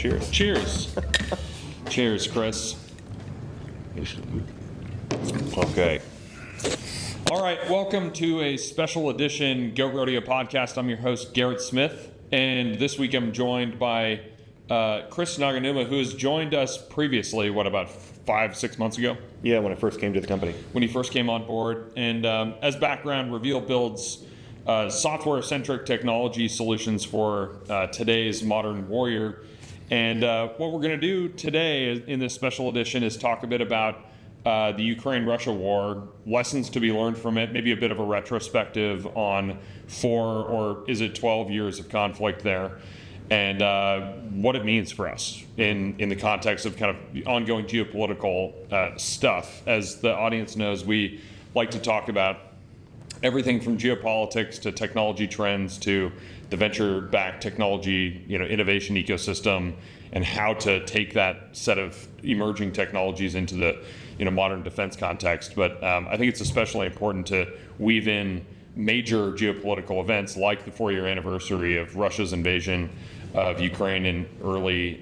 cheers. Cheers. Cheers, Chris. Okay. All right, welcome to a special edition Go Rodeo podcast. I'm your host, Garrett Smith, and this week I'm joined by Chris Naganuma, who has joined us previously, about 5-6 months ago? Yeah, when I first came to the company. When he first came on board. And as background, Reveal builds software-centric technology solutions for today's modern warrior. And what we're going to do today in this special edition is talk a bit about the Ukraine-Russia war, lessons to be learned from it, maybe a bit of a retrospective on 4 or is it 12 years of conflict there, and what it means for us in the context of kind of the ongoing geopolitical stuff. As the audience knows, we like to talk about everything from geopolitics to technology trends to the venture-backed technology, innovation ecosystem, and how to take that set of emerging technologies into the modern defense context. But I think it's especially important to weave in major geopolitical events like the 4-year anniversary of Russia's invasion of Ukraine in early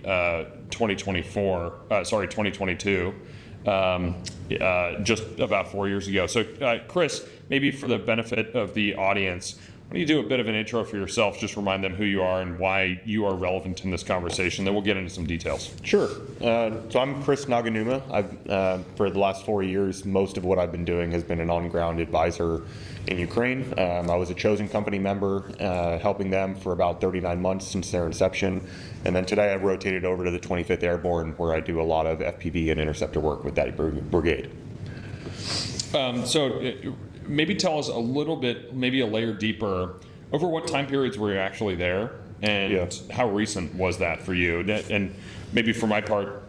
2022, just about 4 years ago. So, Chris, maybe for the benefit of the audience, why don't you do a bit of an intro for yourself, just remind them who you are and why you are relevant in this conversation, then we'll get into some details. Sure. So I'm Chris Naganuma. For the last 4 years, most of what I've been doing has been an on-ground advisor in Ukraine. I was a chosen company member, helping them for about 39 months since their inception. And then today I've rotated over to the 25th Airborne, where I do a lot of FPV and interceptor work with that brigade. Maybe tell us a little bit, maybe a layer deeper, over what time periods were you actually there, and how recent was that for you? And maybe for my part,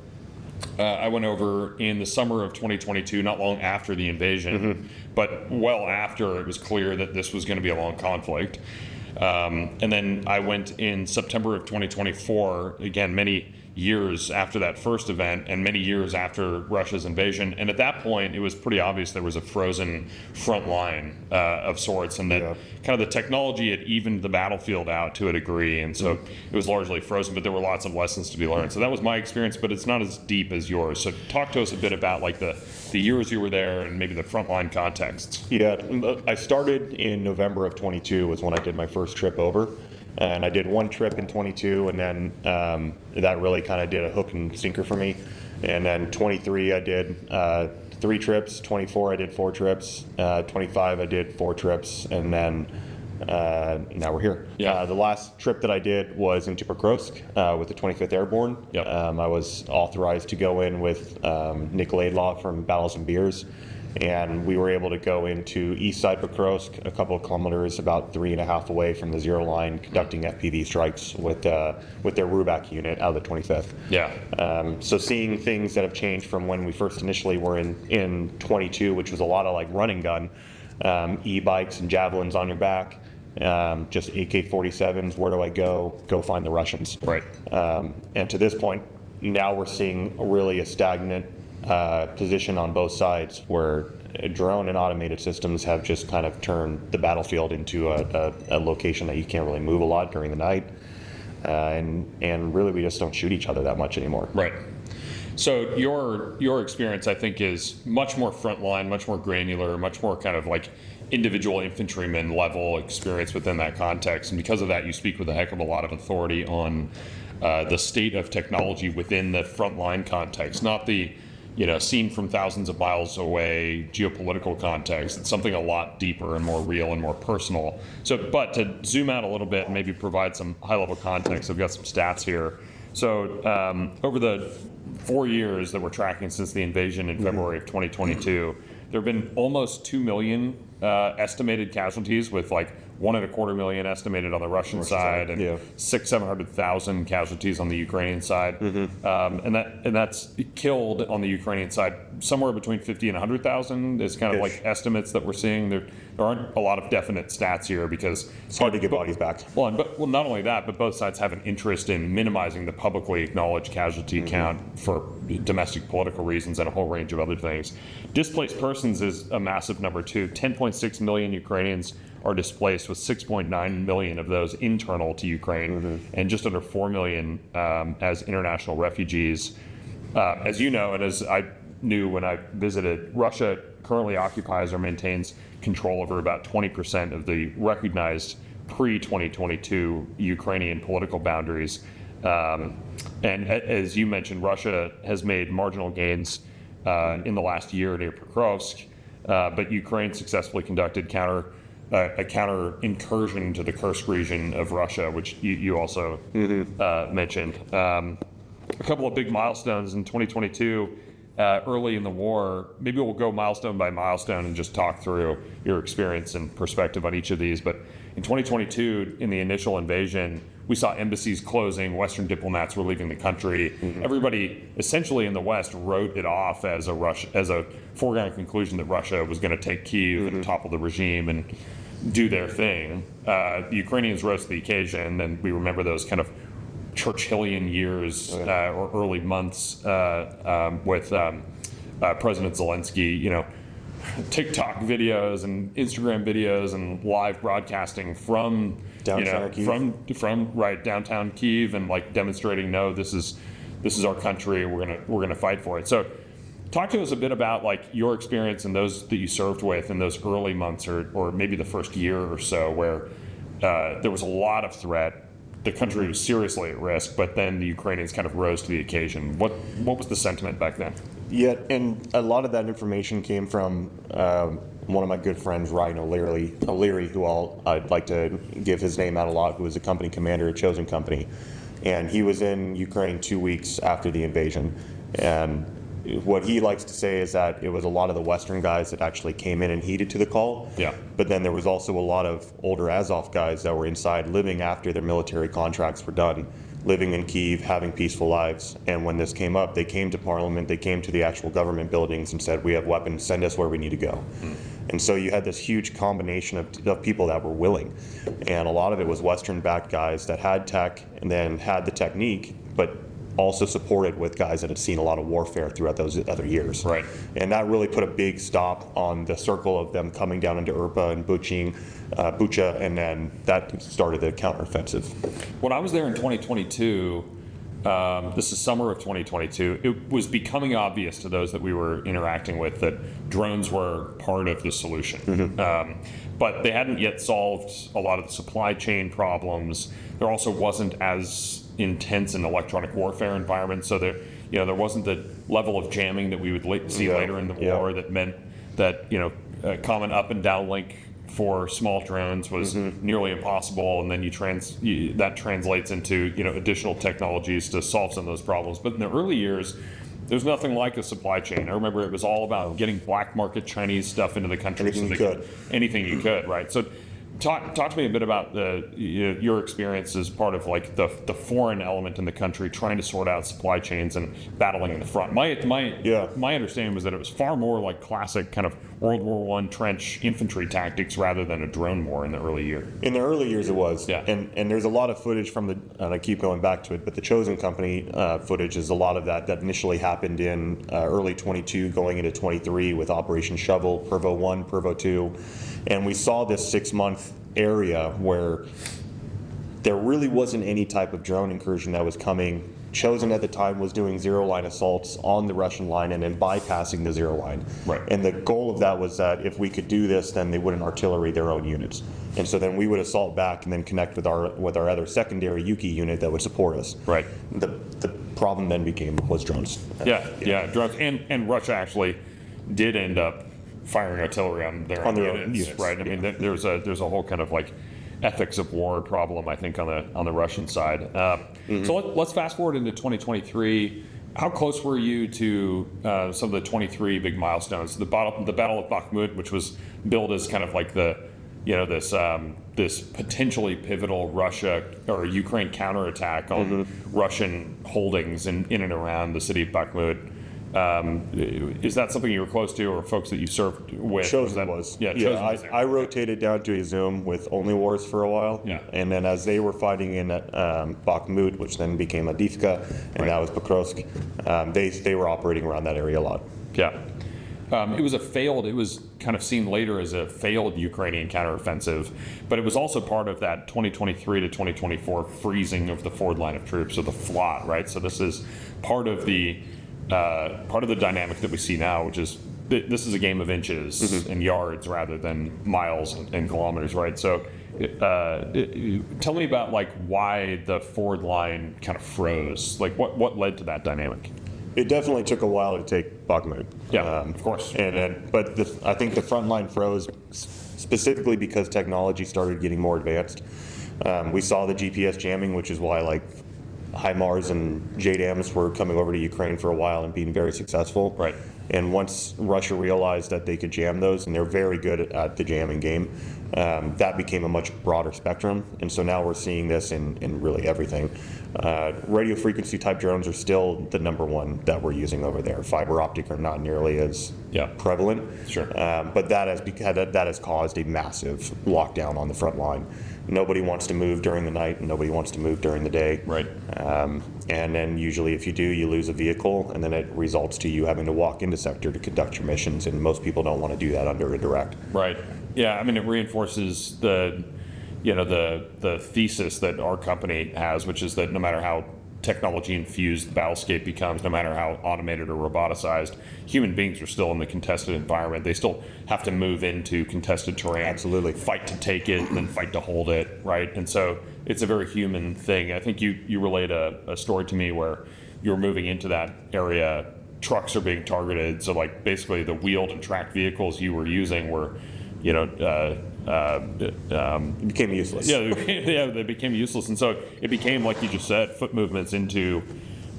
I went over in the summer of 2022, not long after the invasion, but well after it was clear that this was going to be a long conflict. And then I went in September of 2024, again, many years after that first event and many years after Russia's invasion. And at that point, it was pretty obvious there was a frozen front line of sorts, and that kind of the technology had evened the battlefield out to a degree. And so it was largely frozen, but there were lots of lessons to be learned. So that was my experience, but it's not as deep as yours. So talk to us a bit about like the years you were there and maybe the frontline contexts. Yeah, I started in November of 22 was when I did my first trip over. And I did one trip in 22, and then that really kind of did a hook and sinker for me. And then 23, I did 3 trips. 24, I did 4 trips. 25, I did 4 trips, and then now we're here. Yeah. The last trip that I did was into Pokrovsk with the 25th Airborne. Yep. I was authorized to go in with Nick Laidlaw from Battles and Beers. And we were able to go into east side Pokrovsk, a couple of kilometers, about 3.5 away from the zero line, conducting FPV strikes with their Rubak unit out of the 25th. Yeah. So seeing things that have changed from when we first initially were in 22, which was a lot of like running gun, e-bikes and javelins on your back, just AK-47s, where do I go? Go find the Russians. Right. And to this point, now we're seeing really a stagnant position on both sides, where drone and automated systems have just kind of turned the battlefield into a location that you can't really move a lot during the night, and really we just don't shoot each other that much anymore. Right. So your experience, I think, is much more frontline, much more granular, much more kind of like individual infantryman level experience within that context, and because of that, you speak with a heck of a lot of authority on the state of technology within the frontline context, not the seen from thousands of miles away geopolitical context. It's something a lot deeper and more real and more personal. So, but to zoom out a little bit and maybe provide some high-level context, I've got some stats here. So, over the 4 years that we're tracking since the invasion in February of 2022, there have been almost 2 million estimated casualties, with like 1.25 million estimated on the Russian side, and 600,000-700,000 casualties on the Ukrainian side, and that's killed on the Ukrainian side somewhere between 50 and 100,000 is kind of like estimates that we're seeing. There aren't a lot of definite stats here because it's hard to get bodies back. Well, not only that, but both sides have an interest in minimizing the publicly acknowledged casualty count for domestic political reasons and a whole range of other things. Displaced persons is a massive number too. 10.6 million Ukrainians are displaced, with 6.9 million of those internal to Ukraine, and just under 4 million as international refugees. As you know, and as I knew when I visited, Russia currently occupies or maintains control over about 20% of the recognized pre-2022 Ukrainian political boundaries. And as you mentioned, Russia has made marginal gains in the last year near Pokrovsk, but Ukraine successfully conducted a counter incursion into the Kursk region of Russia, which you also mentioned. A couple of big milestones in 2022, early in the war. Maybe we'll go milestone by milestone and just talk through your experience and perspective on each of these. But in 2022, in the initial invasion, we saw embassies closing, Western diplomats were leaving the country. Everybody essentially in the West wrote it off as a foregone conclusion that Russia was going to take Kyiv and topple the regime and do their thing. The Ukrainians rose to the occasion, and we remember those kind of Churchillian years or early months with President Zelensky, TikTok videos and Instagram videos and live broadcasting from Kyiv. from downtown Kyiv, and like demonstrating, no, this is our country. We're gonna fight for it. So, talk to us a bit about like your experience and those that you served with in those early months, or maybe the first year or so, where there was a lot of threat. The country was seriously at risk, but then the Ukrainians kind of rose to the occasion. What was the sentiment back then? Yeah, and a lot of that information came from one of my good friends, Ryan O'Leary, who I'd like to give his name out a lot, who was a company commander at Chosen Company. And he was in Ukraine 2 weeks after the invasion. And what he likes to say is that it was a lot of the Western guys that actually came in and heeded to the call. Yeah. But then there was also a lot of older Azov guys that were inside living after their military contracts were done, living in Kyiv, having peaceful lives. And when this came up, they came to Parliament, they came to the actual government buildings and said, we have weapons, send us where we need to go. And so you had this huge combination of people that were willing. And a lot of it was Western-backed guys that had tech and then had the technique, but also supported with guys that had seen a lot of warfare throughout those other years. Right. And that really put a big stop on the circle of them coming down into Irpa and Bucha, and then that started the counteroffensive. When I was there in 2022, this is summer of 2022, it was becoming obvious to those that we were interacting with that drones were part of the solution. But they hadn't yet solved a lot of the supply chain problems. There also wasn't as intense an electronic warfare environment, so there wasn't the level of jamming that we would see later in the war. That meant that a common up and down link for small drones was nearly impossible, and then that translates into additional technologies to solve some of those problems. But in the early years, there's nothing like a supply chain. I remember it was all about getting black market Chinese stuff into the country. Anything you could, right? So talk to me a bit about your experience as part of like the foreign element in the country, trying to sort out supply chains and battling in the front. My understanding was that it was far more like classic kind of World War I trench infantry tactics rather than a drone war in the early year. In the early years it was, yeah. And there's a lot of footage from and I keep going back to it, but the Chosen Company footage is a lot of that initially happened in early 22 going into 23 with Operation Shovel, Pervo 1, Pervo 2. And we saw this 6-month area where there really wasn't any type of drone incursion that was coming. Chosen at the time was doing zero-line assaults on the Russian line and then bypassing the zero line. Right. And the goal of that was that if we could do this, then they wouldn't artillery their own units. And so then we would assault back and then connect with our other secondary Yuki unit that would support us. Right. The problem then was drones. Yeah, drones. And Russia actually did end up firing artillery on their own units, right? I mean, there's a whole kind of like ethics of war problem, I think, on the Russian side. So let's fast forward into 2023. How close were you to some of the 23 big milestones? The Battle of Bakhmut, which was billed as kind of like this potentially pivotal Russia or Ukraine counterattack on Russian holdings in and around the city of Bakhmut. Is that something you were close to, or folks that you served with? Chosen was. Yeah, Chosen was there. I rotated down to Izum with Only Wars for a while. Yeah. And then as they were fighting in Bakhmut, which then became Adivka, and that was Pokrovsk, they were operating around that area a lot. Yeah. It was kind of seen later as a failed Ukrainian counteroffensive, but it was also part of that 2023 to 2024 freezing of the forward line of troops, or the FLOT, right? So this is part of the dynamic that we see now, which is this is a game of inches and yards rather than miles and kilometers, right? So tell me about like why the forward line kind of froze. Like what led to that dynamic? It definitely took a while to take Bakhmut. Yeah, of course. But I think the front line froze specifically because technology started getting more advanced. We saw the GPS jamming, which is why like HIMARS and JDAMs were coming over to Ukraine for a while and being very successful. Right. And once Russia realized that they could jam those, and they're very good at the jamming game, that became a much broader spectrum. And so now we're seeing this in really everything. Radio frequency type drones are still the number one that we're using over there. Fiber optic are not nearly as prevalent. Sure. But that has caused a massive lockdown on the front line. Nobody wants to move during the night, and nobody wants to move during the day. Right. And then usually if you do, you lose a vehicle, and then it results to you having to walk into sector to conduct your missions, and most people don't want to do that under a direct. Right. Yeah, I mean, it reinforces the thesis that our company has, which is that no matter how technology infused the battlescape becomes, no matter how automated or roboticized, human beings are still in the contested environment. They still have to move into contested terrain. Absolutely. Fight to take it and then fight to hold it, right? And so it's a very human thing. I think you relayed a story to me where you were moving into that area, trucks are being targeted, so like basically the wheeled and tracked vehicles you were using were, It became useless. They became useless, and so it became, like you just said, foot movements deep into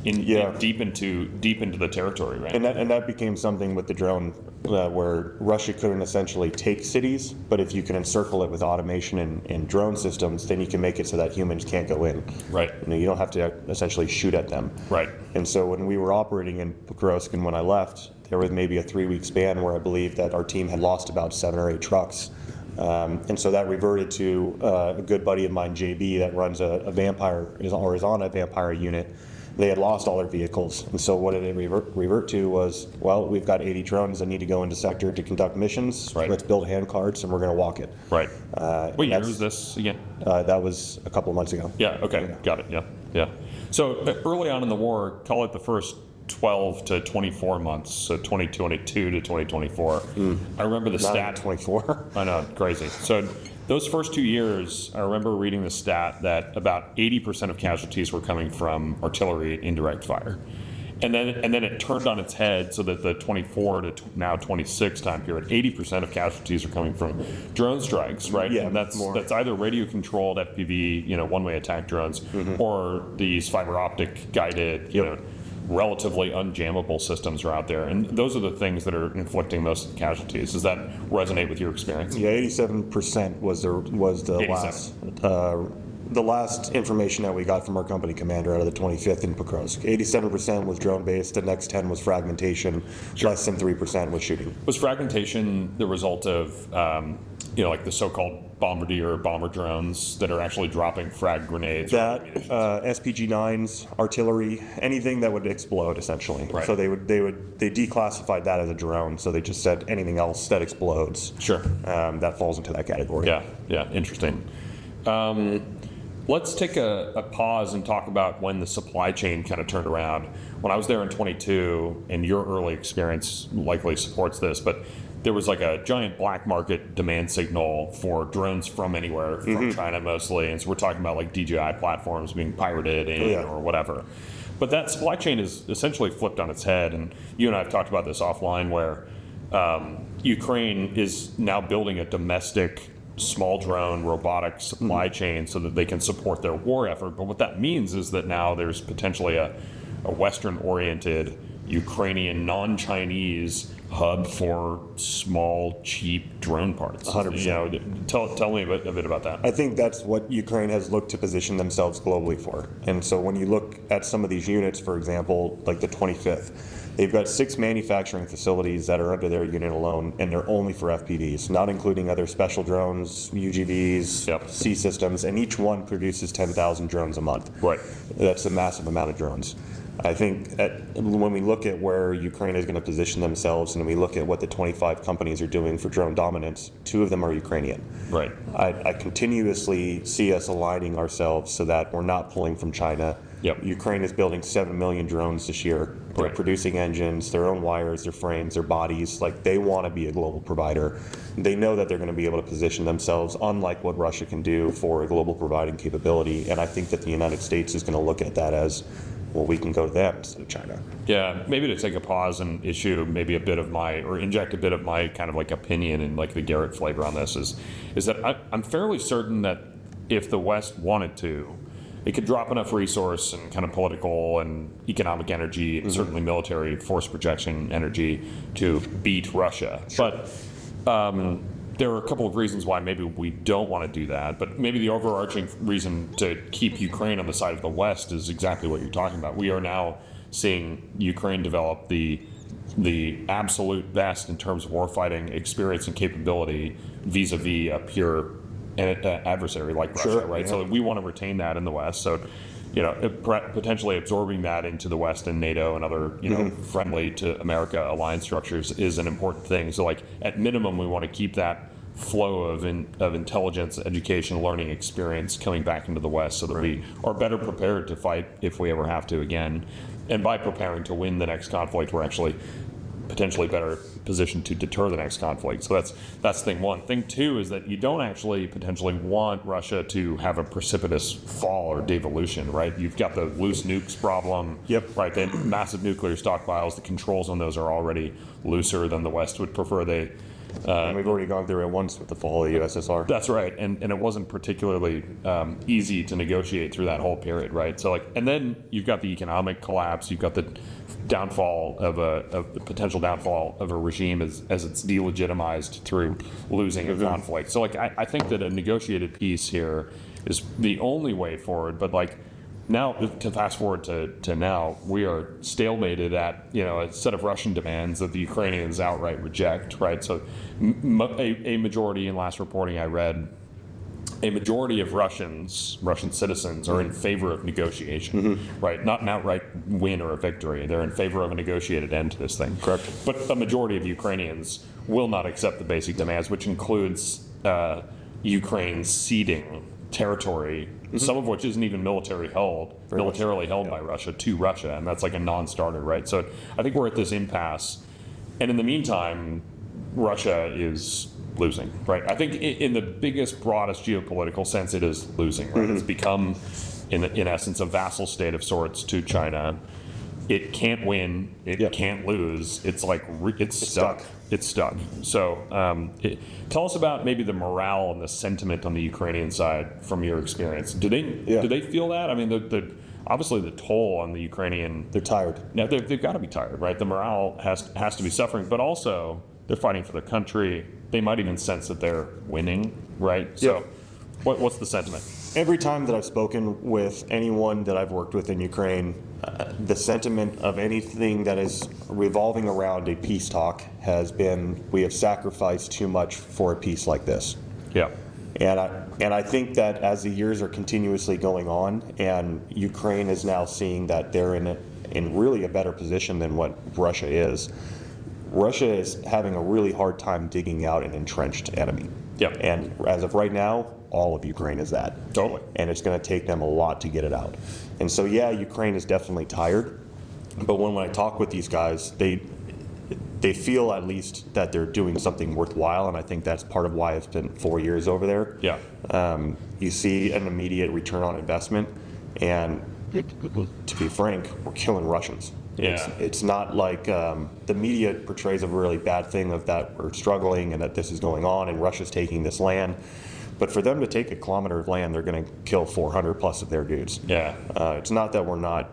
the territory, right? And that became something with the drone where Russia couldn't essentially take cities, but if you can encircle it with automation and drone systems, then you can make it so that humans can't go in. Right. You don't have to essentially shoot at them. Right. And so when we were operating in Pokrovsk and when I left, there was maybe a 3-week span where I believe that our team had lost about 7 or 8 trucks. And so that reverted to a good buddy of mine, JB, that runs a Vampire, is on a Vampire unit. They had lost all their vehicles. And so what did it revert to was, well, we've got 80 drones that need to go into sector to conduct missions. Right. Let's build hand carts and we're going to walk it. Right. What year was this again? That was a couple of months ago. Yeah, okay, got it, yeah. So early on in the war, call it the first 12 to 24 months, so 2022 to 2024. I remember the stat. 24. I know, crazy. So those first 2 years, I remember reading the stat that about 80% of casualties were coming from artillery indirect fire. And then it turned on its head so that the 24 to now 26 time period, 80% of casualties are coming from drone strikes, right? Yeah, and that's either radio controlled FPV, one-way attack drones, or these fiber optic guided, relatively unjammable systems are out there, and those are the things that are inflicting most of the casualties. Does that resonate with your experience? Yeah, 87% was the 87. The last information that we got from our company commander out of the 25th in Pokrovsk. 87% was drone based. The next 10 was fragmentation. Sure. Less than 3% was shooting. Was fragmentation the result of like the so-called bombardier bomber drones that are actually dropping frag grenades? That SPG-9s, artillery, anything that would explode essentially. Right. So they declassified that as a drone. So they just said anything else that explodes. Sure. That falls into that category. Yeah, interesting. Let's take a pause and talk about when the supply chain kind of turned around. When I was there in 22, and your early experience likely supports this, but there was like a giant black market demand signal for drones from anywhere, from China mostly. And so we're talking about like DJI platforms being pirated or whatever. But that supply chain is essentially flipped on its head. And you and I have talked about this offline where Ukraine is now building a domestic small drone robotic supply chain so that they can support their war effort. But what that means is that now there's potentially a Western-oriented Ukrainian non-Chinese hub for small, cheap drone parts. 100%. Tell me a bit about that. I think that's what Ukraine has looked to position themselves globally for. And so when you look at some of these units, for example, like the 25th, they've got 6 manufacturing facilities that are under their unit alone, and they're only for FPVs, not including other special drones, UGVs, C systems, and each one produces 10,000 drones a month. Right. That's a massive amount of drones. I think when we look at where Ukraine is going to position themselves and we look at what the 25 companies are doing for drone dominance, 2 of them are Ukrainian. Right. I continuously see us aligning ourselves so that we're not pulling from China. Yep. Ukraine is building 7 million drones this year. They're Right. producing engines, their own wires, their frames, their bodies. Like, they want to be a global provider. They know that they're going to be able to position themselves, unlike what Russia can do, for a global providing capability. And I think that the United States is going to look at that as, well, we can go to them instead of China. Yeah, maybe to take a pause and issue maybe a bit of my, or inject a bit of my kind of like opinion and like the Garrett flavor on this is that I'm fairly certain that if the West wanted to, it could drop enough resource and kind of political and economic energy, and certainly military force projection energy to beat Russia. But there are a couple of reasons why maybe we don't want to do that. But maybe the overarching reason to keep Ukraine on the side of the West is exactly what you're talking about. We are now seeing Ukraine develop the absolute best in terms of warfighting experience and capability vis-a-vis a pure adversary like Russia, Sure, right? yeah. So we want to retain that in the West. So, potentially absorbing that into the West and NATO and other, friendly to America alliance structures is an important thing. So, like, at minimum, we want to keep that flow of intelligence, education, learning experience coming back into the West so that we are better prepared to fight if we ever have to again. And by preparing to win the next conflict, we're actually potentially better positioned to deter the next conflict. So that's thing one. Thing two is that you don't actually potentially want Russia to have a precipitous fall or devolution, right? You've got the loose nukes problem. Yep. Right. The massive nuclear stockpiles. The controls on those are already looser than the West would prefer. And we've already gone through it once with the fall of the USSR. That's right, and it wasn't particularly easy to negotiate through that whole period, right? So, like, and then you've got the economic collapse, you've got the downfall of the potential downfall of a regime as it's delegitimized through losing a conflict. So, like, I think that a negotiated peace here is the only way forward. But, like, now, to fast forward to now, we are stalemated at a set of Russian demands that the Ukrainians outright reject, right? So a majority, in last reporting I read, a majority of Russian citizens are in favor of negotiation, right? Not an outright win or a victory. They're in favor of a negotiated end to this thing. Correct. But a majority of Ukrainians will not accept the basic demands, which includes Ukraine ceding territory, some of which isn't even militarily held by Russia to Russia, and that's like a non-starter, right? So I think we're at this impasse, and in the meantime, Russia is losing, right? I think in the biggest, broadest geopolitical sense, it is losing, right? It's become, in essence, a vassal state of sorts to China. It can't win. It can't lose. It's like it's stuck. It's stuck. So tell us about maybe the morale and the sentiment on the Ukrainian side from your experience. Do they feel that? I mean, obviously the toll on the Ukrainian. They're tired. Now they've got to be tired, right? The morale has to be suffering, but also they're fighting for their country. They might even sense that they're winning, right? So what's the sentiment? Every time that I've spoken with anyone that I've worked with in Ukraine, the sentiment of anything that is revolving around a peace talk has been, we have sacrificed too much for a peace like this. Yeah. And I think that as the years are continuously going on, and Ukraine is now seeing that they're in really a better position than what Russia is. Russia is having a really hard time digging out an entrenched enemy. Yeah. And as of right now, all of Ukraine is that. Totally. And it's going to take them a lot to get it out. And so, yeah, Ukraine is definitely tired. But when I talk with these guys, they feel at least that they're doing something worthwhile. And I think that's part of why it's been 4 years over there. Yeah. You see an immediate return on investment. And to be frank, we're killing Russians. Yeah. It's not like the media portrays a really bad thing of that we're struggling and that this is going on and Russia's taking this land. But for them to take a kilometer of land, they're going to kill 400 plus of their dudes. Yeah. It's not that we're not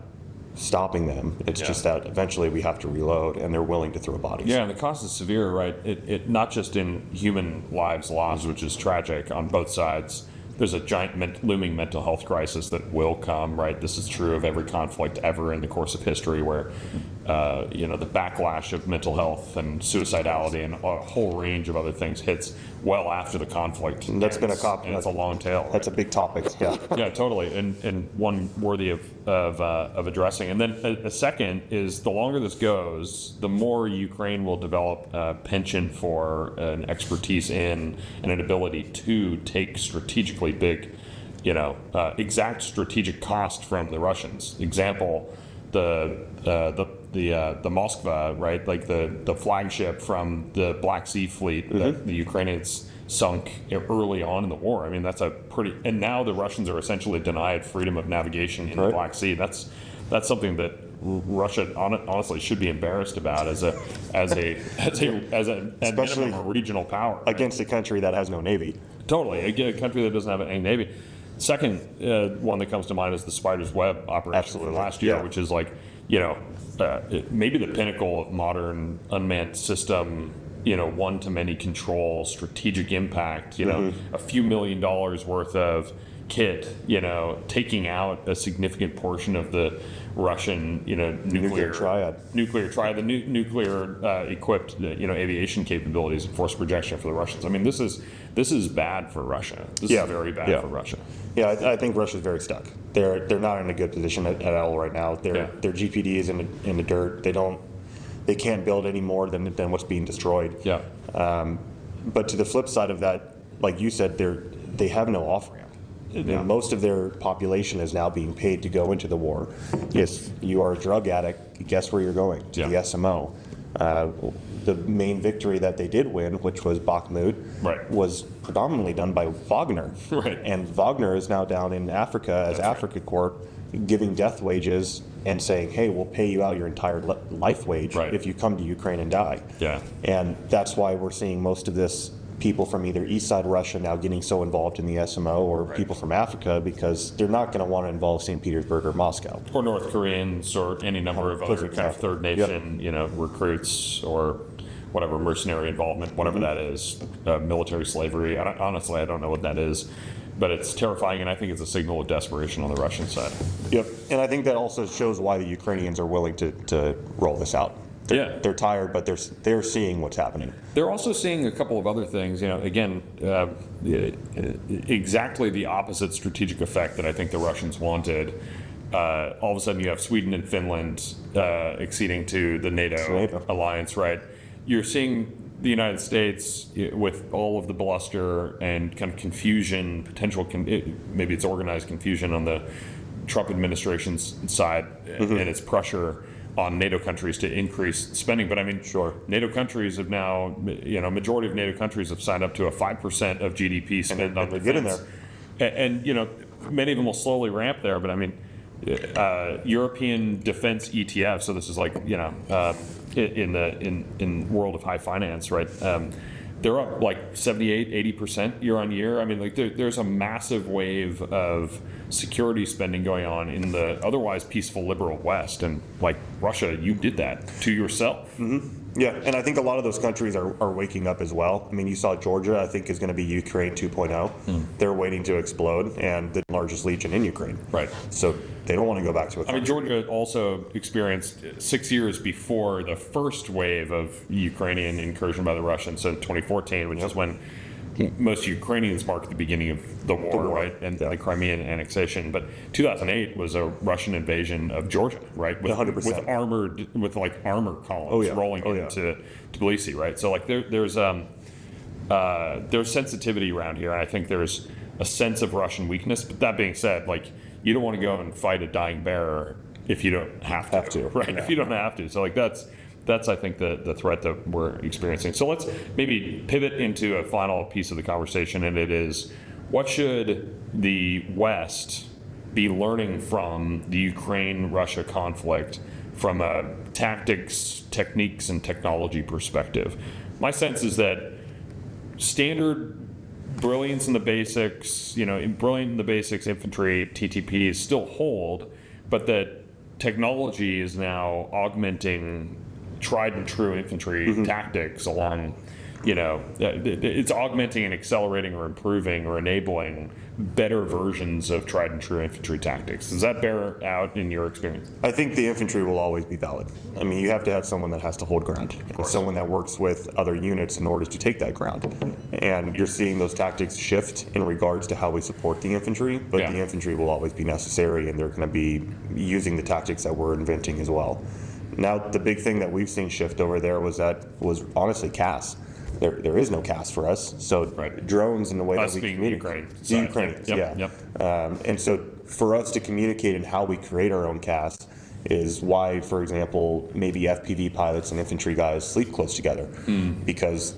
stopping them. It's just that eventually we have to reload, and they're willing to throw bodies. Yeah, and the cost is severe, right? It not just in human lives lost, which is tragic on both sides. There's a giant looming mental health crisis that will come, right? This is true of every conflict ever in the course of history where the backlash of mental health and suicidality and a whole range of other things hits well after the conflict. And that's been it's a long tail. Right? That's a big topic. Yeah. Yeah, totally, and one worthy of addressing. And then a second is the longer this goes, the more Ukraine will develop a penchant for an expertise in and an ability to take strategically big, exact strategic cost from the Russians. Example, the Moskva, right? Like the flagship from the Black Sea Fleet that the Ukrainians sunk early on in the war. I mean, that's and now the Russians are essentially denied freedom of navigation in the Black Sea. That's something that Russia honestly should be embarrassed about as a especially a regional power against a country that has no navy. Totally, a country that doesn't have any navy. Second one that comes to mind is the Spider's Web operation from last year, which is like, maybe the pinnacle of modern unmanned system, one-to-many control, strategic impact, a few $1 million worth of kit, taking out a significant portion of the Russian, nuclear triad, the nuclear equipped, aviation capabilities and force projection for the Russians. I mean, this is bad for Russia. This is very bad for Russia. Yeah, I think Russia's very stuck. They're not in a good position at all right now. Their GPD is in the dirt. They can't build any more than what's being destroyed. Yeah. But to the flip side of that, like you said, they have no off ramp. Yeah. Most of their population is now being paid to go into the war. If you are a drug addict, guess where you're going? To the SMO. The main victory that they did win, which was Bakhmut, was predominantly done by Wagner. Right. And Wagner is now down in Africa as Africa Corp, giving death wages and saying, hey, we'll pay you out your entire life wage if you come to Ukraine and die. Yeah. And that's why we're seeing most of this people from either east side Russia now getting so involved in the SMO or people from Africa, because they're not going to want to involve St. Petersburg or Moscow. Or North Koreans or any number of other kind of third nation, recruits or whatever, mercenary involvement, whatever that is, military slavery. Honestly, I don't know what that is, but it's terrifying, and I think it's a signal of desperation on the Russian side. Yep, and I think that also shows why the Ukrainians are willing to roll this out. They're tired, but they're seeing what's happening. They're also seeing a couple of other things. Again, exactly the opposite strategic effect that I think the Russians wanted. All of a sudden, you have Sweden and Finland acceding to the NATO alliance, right? You're seeing the United States with all of the bluster and kind of confusion, maybe it's organized confusion on the Trump administration's side and its pressure on NATO countries to increase spending. But I mean, NATO countries have now, majority of NATO countries have signed up to a 5% of GDP spend on defense. Getting there. And, many of them will slowly ramp there. But I mean, European defense ETF, so this is like, in world of high finance, right? They're up like 78-80% year on year. I mean, like there's a massive wave of security spending going on in the otherwise peaceful liberal West, and like Russia, you did that to yourself. Yeah, and I think a lot of those countries are waking up as well. I mean, you saw Georgia, I think, is going to be Ukraine 2.0. They're waiting to explode, and the largest legion in Ukraine. Right. So they don't want to go back to it. I mean, Georgia also experienced 6 years before the first wave of Ukrainian incursion by the Russians, so 2014, which is when most Ukrainians mark the beginning of the war, right, and the Crimean annexation. But 2008 was a Russian invasion of Georgia, right, with 100%. with armor columns rolling into Tbilisi, right. So like there's sensitivity around here, and I think there's a sense of Russian weakness. But that being said, like you don't want to go and fight a dying bear if you don't have to. Right? Yeah. If you don't have to. So like that's I think the threat that we're experiencing. So let's maybe pivot into a final piece of the conversation, and it is, what should the West be learning from the Ukraine-Russia conflict from a tactics, techniques, and technology perspective? My sense is that standard brilliance in the basics, brilliant in the basics infantry, TTPs still hold, but that technology is now augmenting tried and true infantry tactics along, it's augmenting and accelerating or improving or enabling better versions of tried and true infantry tactics. Does that bear out in your experience? I think the infantry will always be valid. I mean, you have to have someone that has to hold ground, and someone that works with other units in order to take that ground. And you're seeing those tactics shift in regards to how we support the infantry, but the infantry will always be necessary, and they're going to be using the tactics that we're inventing as well. Now, the big thing that we've seen shift over there was honestly CAS. There is no CAS for us, so drones in the way Us that we being communicate. the Ukraine. Ukrainians, Yep. and so for us to communicate and how we create our own CAS is why, for example, maybe FPV pilots and infantry guys sleep close together, because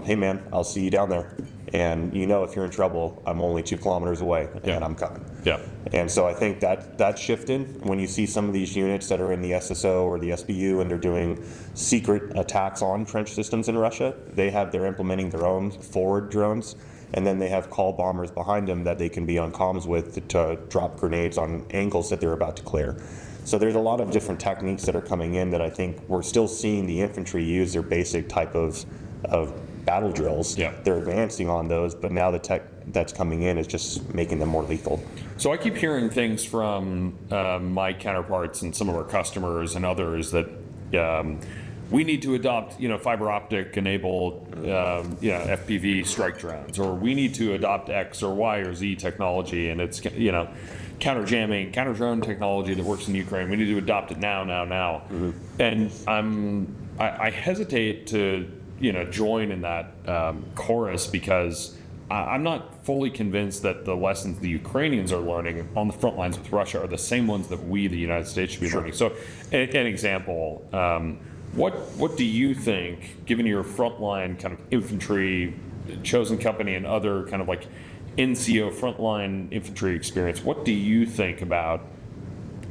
hey man, I'll see you down there, and if you're in trouble, I'm only 2 kilometers away, and I'm coming. Yeah. And so I think that shifted when you see some of these units that are in the SSO or the SBU and they're doing secret attacks on trench systems in Russia. They're implementing their own forward drones, and then they have call bombers behind them that they can be on comms with to drop grenades on angles that they're about to clear. So there's a lot of different techniques that are coming in that I think we're still seeing the infantry use their basic type of battle drills. Yeah. They're advancing on those, but now the tech that's coming in is just making them more lethal. So I keep hearing things from my counterparts and some of our customers and others that we need to adopt, fiber optic enabled, FPV strike drones, or we need to adopt X or Y or Z technology, and it's, counter jamming, counter drone technology that works in Ukraine. We need to adopt it now. And I hesitate to, join in that chorus because I'm not fully convinced that the lessons the Ukrainians are learning on the front lines with Russia are the same ones that we, the United States, should be learning. So, an example, what do you think, given your frontline kind of infantry, chosen company, and other kind of like NCO frontline infantry experience, what do you think about,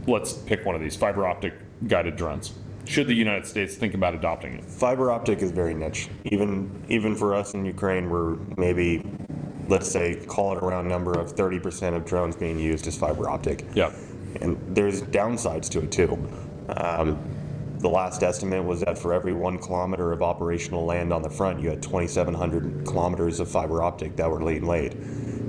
let's pick one of these, fiber optic guided drones? Should the United States think about adopting it? Fiber optic is very niche. Even for us in Ukraine, we're maybe, let's say, call it a round number of 30% of drones being used is fiber optic. Yeah. And there's downsides to it too. The last estimate was that for every 1 kilometer of operational land on the front, you had 2,700 kilometers of fiber optic that were being laid.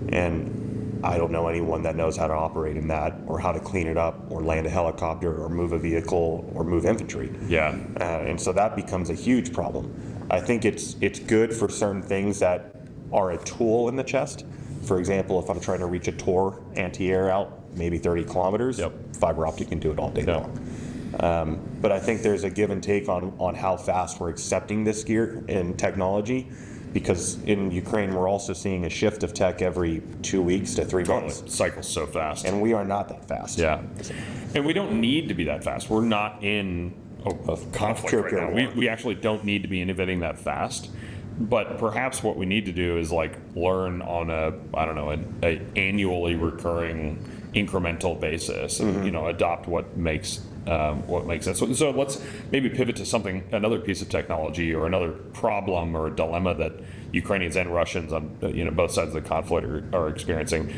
And I don't know anyone that knows how to operate in that, or how to clean it up, or land a helicopter, or move a vehicle, or move infantry. Yeah. And so that becomes a huge problem. I think it's good for certain things that are a tool in the chest. For example, if I'm trying to reach a Tor anti-air out, maybe 30 kilometers, fiber optic can do it all day long. But I think there's a give and take on how fast we're accepting this gear and technology, because in Ukraine we're also seeing a shift of tech every 2 weeks to 3 months. Cycles so fast. And we are not that fast. Yeah. And we don't need to be that fast. We're not in a conflict right now. We actually don't need to be innovating that fast. But perhaps what we need to do is learn on a annually recurring incremental basis, and adopt what makes sense. So let's maybe pivot to another piece of technology or another problem or a dilemma that Ukrainians and Russians on both sides of the conflict are experiencing.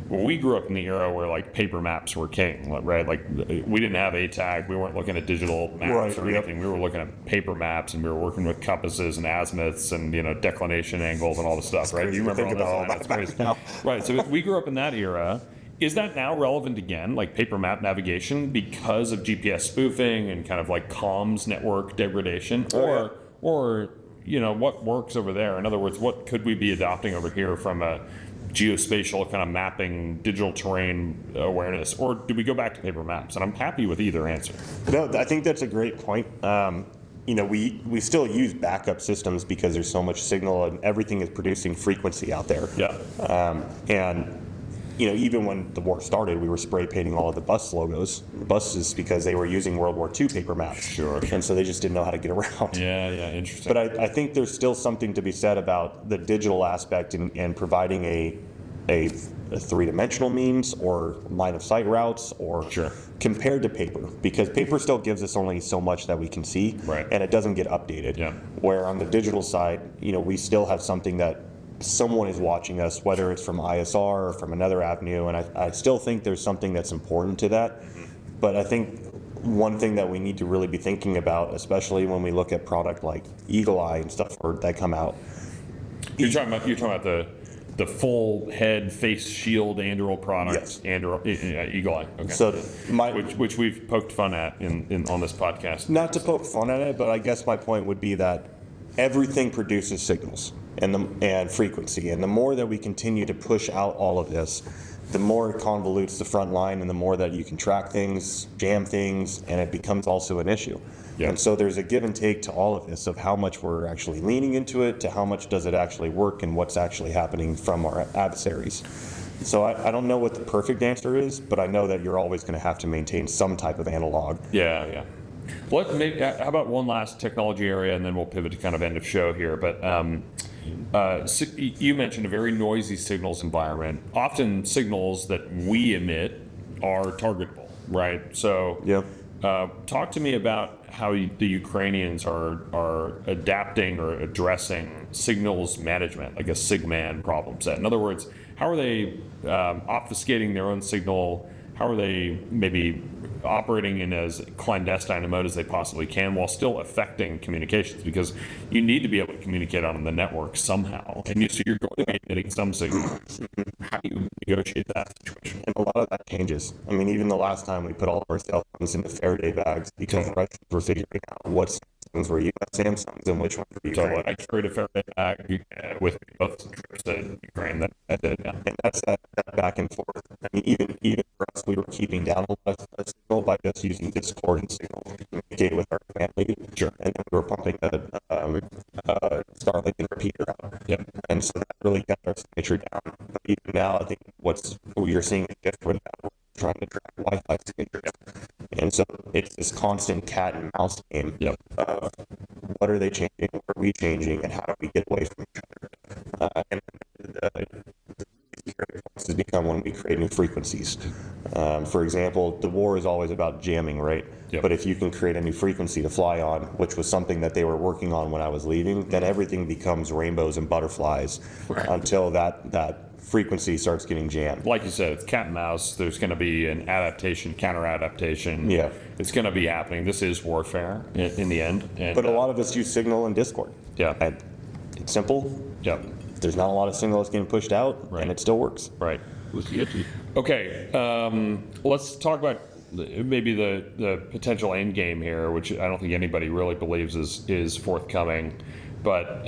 We grew up in the era where paper maps were king, right? We didn't have ATAG, we weren't looking at digital maps or anything. We were looking at paper maps, and we were working with compasses and azimuths and declination angles and all the stuff, right? You remember all that? That's crazy. Right. So we grew up in that era. Is that now relevant again, paper map navigation, because of GPS spoofing and kind of comms network degradation, or what works over there? In other words, what could we be adopting over here from a geospatial kind of mapping, digital terrain awareness, or do we go back to paper maps? And I'm happy with either answer. No, I think that's a great point. We still use backup systems because there's so much signal and everything is producing frequency out there. Yeah. And even when the war started, we were spray painting all of the buses because they were using World War II paper maps. Sure. And so they just didn't know how to get around. Yeah, interesting. But I think there's still something to be said about the digital aspect and providing a three-dimensional means or line of sight routes, or compared to paper, because paper still gives us only so much that we can see, and it doesn't get updated. Yeah. Where on the digital side, we still have something that someone is watching us, whether it's from ISR or from another avenue, and I still think there's something that's important to that. But I think one thing that we need to really be thinking about, especially when we look at product like Eagle Eye and stuff that come out. You're talking about the full head face shield Anduril product, Yes. Eagle Eye. Okay. So which we've poked fun at on this podcast. not to poke fun at it, but I guess my point would be that everything produces signals and frequency, and the more that we continue to push out all of this, the more it convolutes the front line, and the more that you can track things, jam things, and it becomes also an issue. Yeah. And so there's a give and take to all of this, of how much we're actually leaning into it, to how much does it actually work, and what's actually happening from our adversaries. So I don't know what the perfect answer is, but I know that you're always going to have to maintain some type of analog. Yeah. Well, how about one last technology area, and then we'll pivot to kind of end of show here. But you mentioned a very noisy signals environment. Often signals that we emit are targetable, right? So Yeah. talk to me about how the Ukrainians are adapting or addressing signals management, like a SIGMAN problem set. In other words, how are they obfuscating their own signal? How are they maybe operating in as clandestine a mode as they possibly can while still affecting communications? Because you need to be able to communicate on the network somehow, and so you're going to be emitting some signal. How do you negotiate that situation? And a lot of that changes. I mean, even the last time we put all of our cell phones into Faraday bags because the Russians were figuring out what Samsungs were US Samsungs and which ones were So Ukraine. I carried a Faraday bag with both trips to Ukraine. That did, yeah. And that's that back and forth. I mean, even for us, we were keeping down a lot of signal by just using Discord and Signal to communicate with our family. Sure. And then we were pumping a Starlink and repeater out. Yep. And so that really kept our signature down. But even now, I think what you're seeing a shift with that, we're trying to track Wi-Fi signatures. And so it's this constant cat and mouse game. Yep. What are they changing? What are we changing? And how do we get away from each other? And the has become when we create new frequencies. For example, the war is always about jamming, right? Yep. But if you can create a new frequency to fly on, which was something that they were working on when I was leaving, then everything becomes rainbows and butterflies until that frequency starts getting jammed. Like you said, it's cat and mouse. There's going to be an adaptation, counter adaptation. Yeah. It's going to be happening. This is warfare in the end. And, But a lot of us use Signal and Discord. Yeah. And it's simple. Yep. There's not a lot of signal that's getting pushed out, Right. and it still works. Right. Okay. Let's talk about maybe the potential end game here, which I don't think anybody really believes is forthcoming. But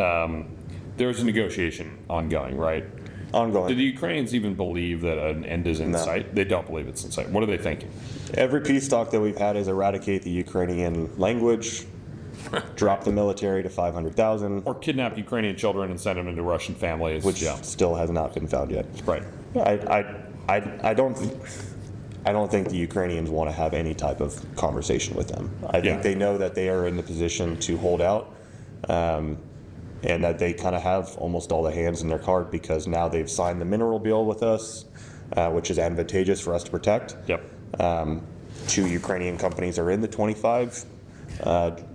there's a negotiation ongoing, right? Do Ongoing. the Ukrainians even believe that an end is in No. sight? They don't believe it's in sight. What are they thinking? Every peace talk that we've had is eradicate the Ukrainian language, drop the military to 500,000, Or kidnap Ukrainian children and send them into Russian families. which still has not been found yet. Right. I don't think the Ukrainians want to have any type of conversation with them. I think Yeah. they know that they are in the position to hold out, and that they kind of have almost all the hands in their cart because now they've signed the mineral deal with us, which is advantageous for us to protect. Yep. 2 Ukrainian companies are in the 25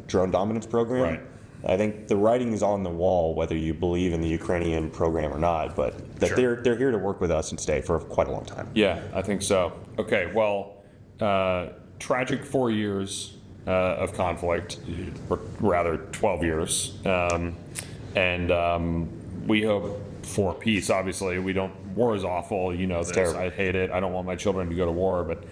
drone dominance program. Right. I think the writing is on the wall, whether you believe in the Ukrainian program or not, but that Sure. they're here to work with us and stay for quite a long time. Yeah, I think so. Okay, well, tragic 4 years of conflict, or rather 12 years, and we hope for peace. Obviously, we don't. War is awful. You know this. terrible. I hate it. I don't want my children to go to war. But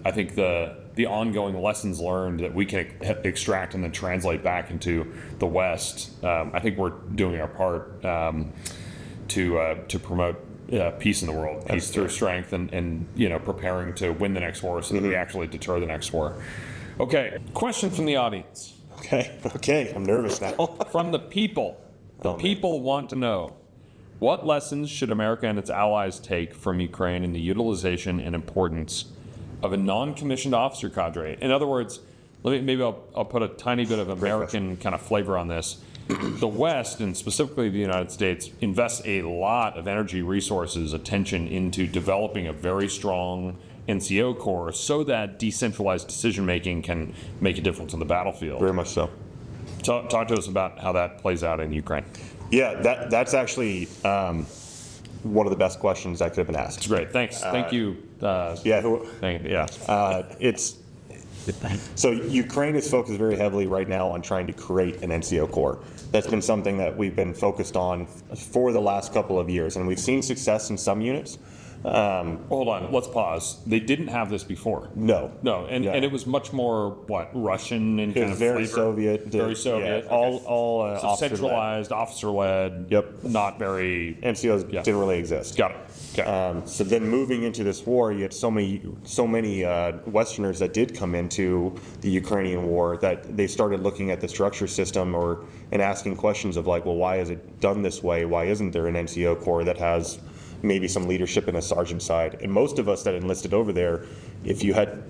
I think the ongoing lessons learned that we can extract and then translate back into the West. I think we're doing our part to promote peace in the world, peace through strength, and preparing to win the next war so that we actually deter the next war. Okay, question from the audience. Okay, I'm nervous now. From the people. The people want to know, what lessons should America and its allies take from Ukraine in the utilization and importance of a non-commissioned officer cadre? In other words, I'll put a tiny bit of American kind of flavor on this. The West, and specifically the United States, invests a lot of energy, resources, attention into developing a very strong NCO corps so that decentralized decision-making can make a difference on the battlefield. Very much so. Talk to us about how that plays out in Ukraine. Yeah, that's actually one of the best questions that could have been asked. It's great. Thanks. Thank you. Yeah, Yeah. So Ukraine is focused very heavily right now on trying to create an NCO Corps. That's been something that we've been focused on for the last couple of years, and we've seen success in some units. Hold on, let's pause. They didn't have this before. No. And it was much more Russian and It kind was of very flavor? Soviet. Very Soviet. Yeah, all So officer-led. centralized, officer-led. Yep. Not very. NCOs didn't really exist. Got it. Okay. So then moving into this war, you had so many Westerners that did come into the Ukrainian war that they started looking at the structure system and asking questions of like, well, why is it done this way? Why isn't there an NCO Corps that has maybe some leadership in a sergeant side? And most of us that enlisted over there, if you had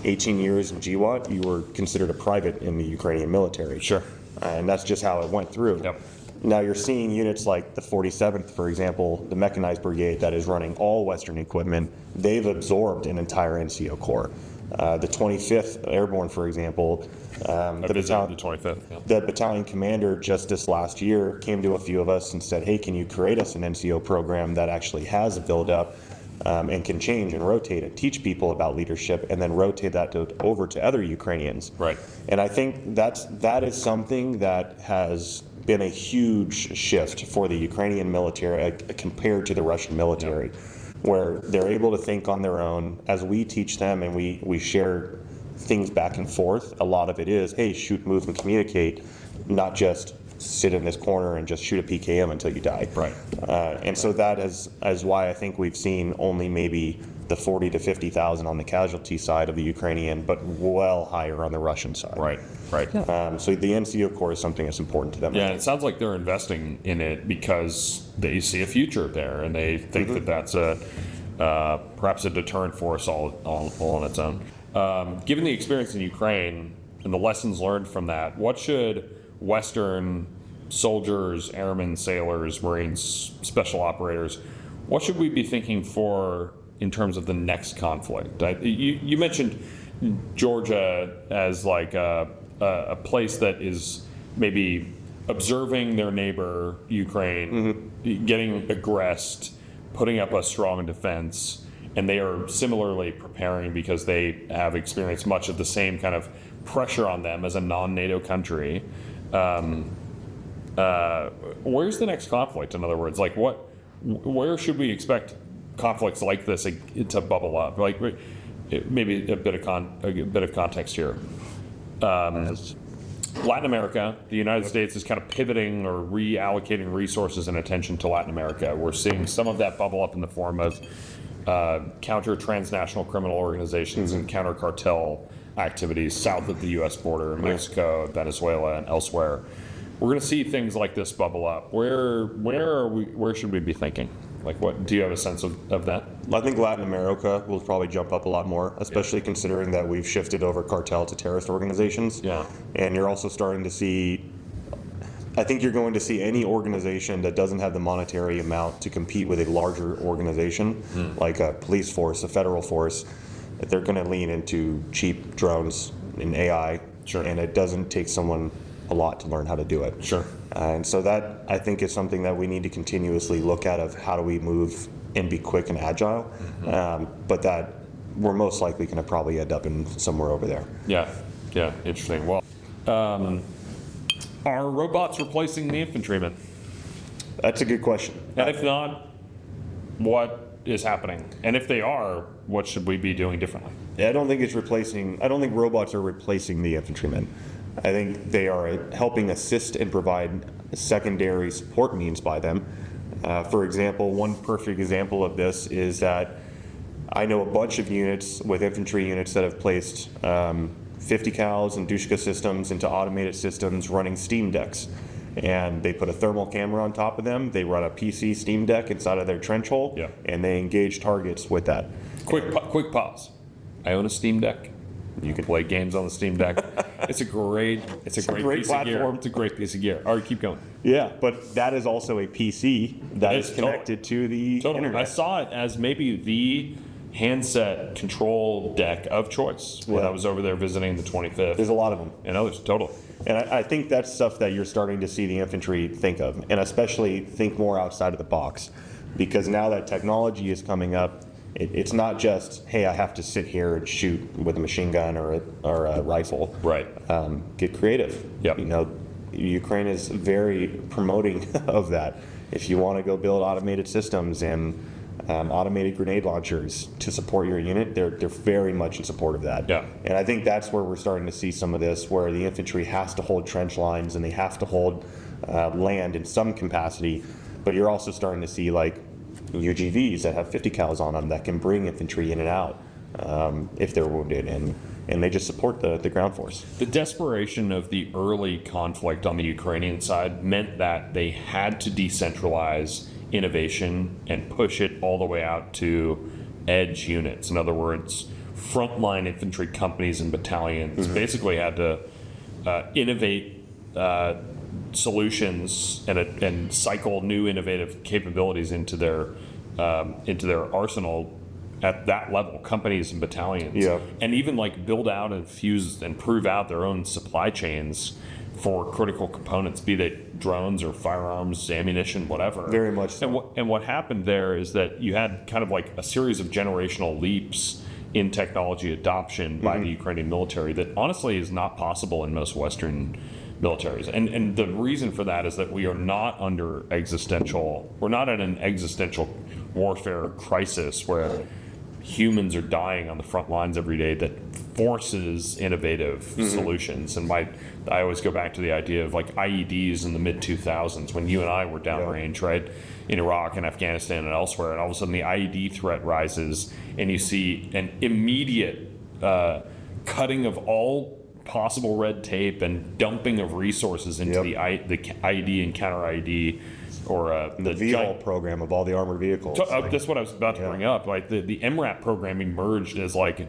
18 years in GWAT, you were considered a private in the Ukrainian military. Sure. And that's just how it went through. Yep. Now you're seeing units like the 47th, for example, the mechanized brigade that is running all Western equipment. They've absorbed an entire NCO Corps. The 25th Airborne, for example, The 25th. Yeah. the battalion commander just this last year came to a few of us and said, hey, can you create us an NCO program that actually has a build-up and can change and rotate and teach people about leadership and then rotate that over to other Ukrainians. Right. And I think that is something that has been a huge shift for the Ukrainian military compared to the Russian military, where they're able to think on their own. As we teach them and we share things back and forth, a lot of it is, hey, shoot, move, and communicate, not just sit in this corner and just shoot a PKM until you die. Right. And so that is why I think we've seen only maybe the 40 to 50,000 on the casualty side of the Ukrainian, but well higher on the Russian side. Right. So the NCO Corps is something that's important to them. Yeah, it sounds like they're investing in it because they see a future there, and they think that that's perhaps a deterrent force all on its own. Given the experience in Ukraine and the lessons learned from that, what should Western soldiers, airmen, sailors, Marines, special operators, what should we be thinking for in terms of the next conflict? You mentioned Georgia as like a place that is maybe observing their neighbor, Ukraine, getting aggressed, putting up a strong defense, and they are similarly preparing because they have experienced much of the same kind of pressure on them as a non-NATO country. Where's the next conflict? In other words, like where should we expect conflicts like this to bubble up? Like maybe a bit of context here. Latin America, the United States is kind of pivoting or reallocating resources and attention to Latin America. We're seeing some of that bubble up in the form of counter transnational criminal organizations and counter cartel activities south of the U.S. border, Mexico, Venezuela, and elsewhere. We're going to see things like this bubble up. Where should we be thinking? Like, what do you have a sense of that? I think Latin America will probably jump up a lot more, especially considering that we've shifted over cartel to terrorist organizations. Yeah. And you're also starting to see, I think you're going to see any organization that doesn't have the monetary amount to compete with a larger organization, like a police force, a federal force, that they're going to lean into cheap drones and AI. Sure. And it doesn't take someone a lot to learn how to do it. Sure. And so that, I think, is something that we need to continuously look at of how do we move and be quick and agile. But that we're most likely going to probably end up in somewhere over there. Yeah, interesting. Well, are robots replacing the infantrymen? That's a good question. And if not, what is happening? And if they are, what should we be doing differently? I don't think robots are replacing the infantrymen. I think they are helping assist and provide secondary support means by them. For example, one perfect example of this is that I know a bunch of units with infantry units that have placed 50 cals and Dushka systems into automated systems running Steam decks. And they put a thermal camera on top of them. They run a PC Steam deck inside of their trench hole, and they engage targets with that. Quick pause. I own a Steam Deck. You can play games on the Steam Deck. It's a great piece platform. of gear. It's a great piece of gear. All right, keep going. Yeah, but that is also a PC that is connected to the internet. I saw it as maybe the handset control deck of choice when I was over there visiting the 25th. There's a lot of them. And others, totally. And I think that's stuff that you're starting to see the infantry think of, and especially think more outside of the box. Because now that technology is coming up, it's not just, hey, I have to sit here and shoot with a machine gun or a rifle. Right. Get creative. Yep. Ukraine is very promoting of that. If you want to go build automated systems and automated grenade launchers to support your unit, they're very much in support of that. Yeah. And I think that's where we're starting to see some of this, where the infantry has to hold trench lines and they have to hold land in some capacity, but you're also starting to see like UGVs that have 50 cals on them that can bring infantry in and out if they're wounded, and they just support the ground force. The desperation of the early conflict on the Ukrainian side meant that they had to decentralize innovation and push it all the way out to edge units. In other words, frontline infantry companies and battalions basically had to innovate solutions and cycle new innovative capabilities into their arsenal at that level, companies and battalions. Yeah. And even like build out and fuse and prove out their own supply chains for critical components, be they drones or firearms, ammunition, whatever. Very much so. And what happened there is that you had kind of like a series of generational leaps in technology adoption by the Ukrainian military that honestly is not possible in most Western militaries. And the reason for that is that we are not we're not at an existential warfare crisis where humans are dying on the front lines every day that forces innovative solutions. And I always go back to the idea of like IEDs in the mid 2000s when you and I were downrange, right, in Iraq and Afghanistan and elsewhere, and all of a sudden the IED threat rises and you see an immediate cutting of all possible red tape and dumping of resources into the IED and counter IED, or the VHOL program of all the armored vehicles. That's what I was about to bring up. Like the MRAP program emerged as like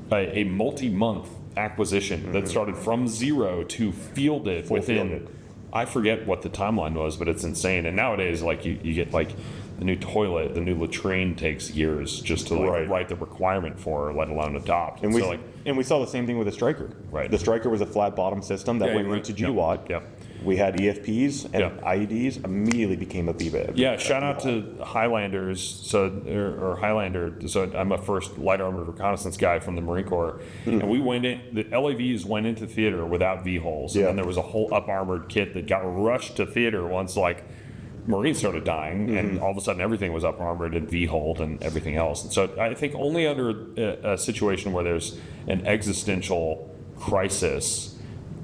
a multi-month acquisition that started from zero to fielded within. I forget what the timeline was, but it's insane. And nowadays, like you get like the new toilet, the new latrine takes years just to like write the requirement for, let alone adopt. And we saw the same thing with the Striker. Right. The Striker was a flat bottom system that went into GWAT. Yep. We had EFPs and IEDs immediately became a VBA. Yeah, shout out to Highlanders, or Highlander. So I'm a first light armored reconnaissance guy from the Marine Corps, and we went in. The LAVs went into theater without V-holes, and then there was a whole up armored kit that got rushed to theater once like Marines started dying, and all of a sudden everything was up armored and V-holed and everything else. And so I think only under a situation where there's an existential crisis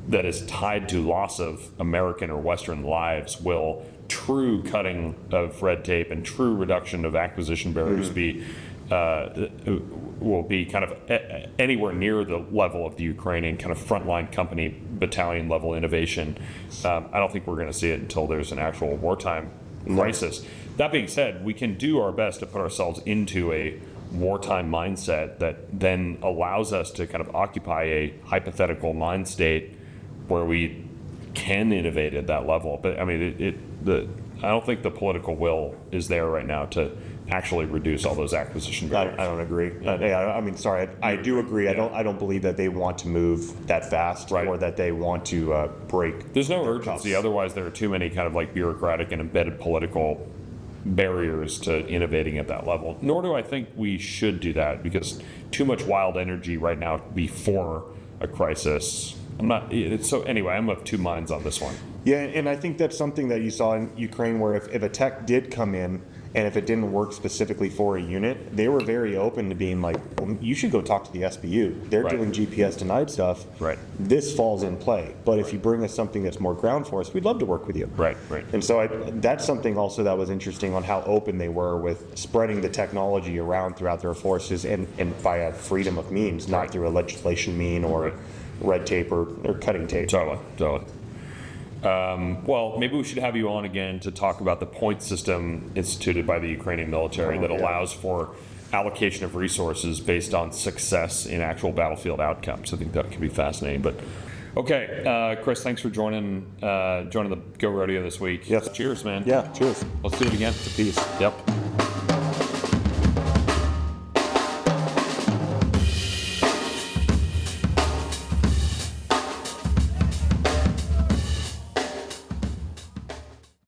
that is tied to loss of American or Western lives will true cutting of red tape and true reduction of acquisition barriers will be kind of anywhere near the level of the Ukrainian kind of frontline company battalion level innovation. I don't think we're going to see it until there's an actual wartime crisis. That being said, we can do our best to put ourselves into a wartime mindset that then allows us to kind of occupy a hypothetical mind state where we can innovate at that level. But I mean, I don't think the political will is there right now to actually reduce all those acquisition barriers. I don't agree. I mean, sorry, I do agree. I don't believe that they want to move that fast, or that they want to break. There's no urgency. Otherwise, there are too many kind of like bureaucratic and embedded political barriers to innovating at that level. Nor do I think we should do that, because too much wild energy right now before a crisis. Anyway, I'm of two minds on this one. Yeah, and I think that's something that you saw in Ukraine, where if a tech did come in and if it didn't work specifically for a unit, they were very open to being like, well, you should go talk to the SBU. They're doing GPS denied stuff. Right. This falls in play. But if you bring us something that's more ground force, we'd love to work with you. Right. And so that's something also that was interesting on how open they were with spreading the technology around throughout their forces and via freedom of means, not through a legislation mean or red tape or cutting tape. Totally. Well, maybe we should have you on again to talk about the point system instituted by the Ukrainian military that allows for allocation of resources based on success in actual battlefield outcomes. I think that could be fascinating. But okay, Chris, thanks for joining the Go Rodeo this week. Yes. Cheers, man. Yeah, cheers. Let's do it again. Peace. Yep.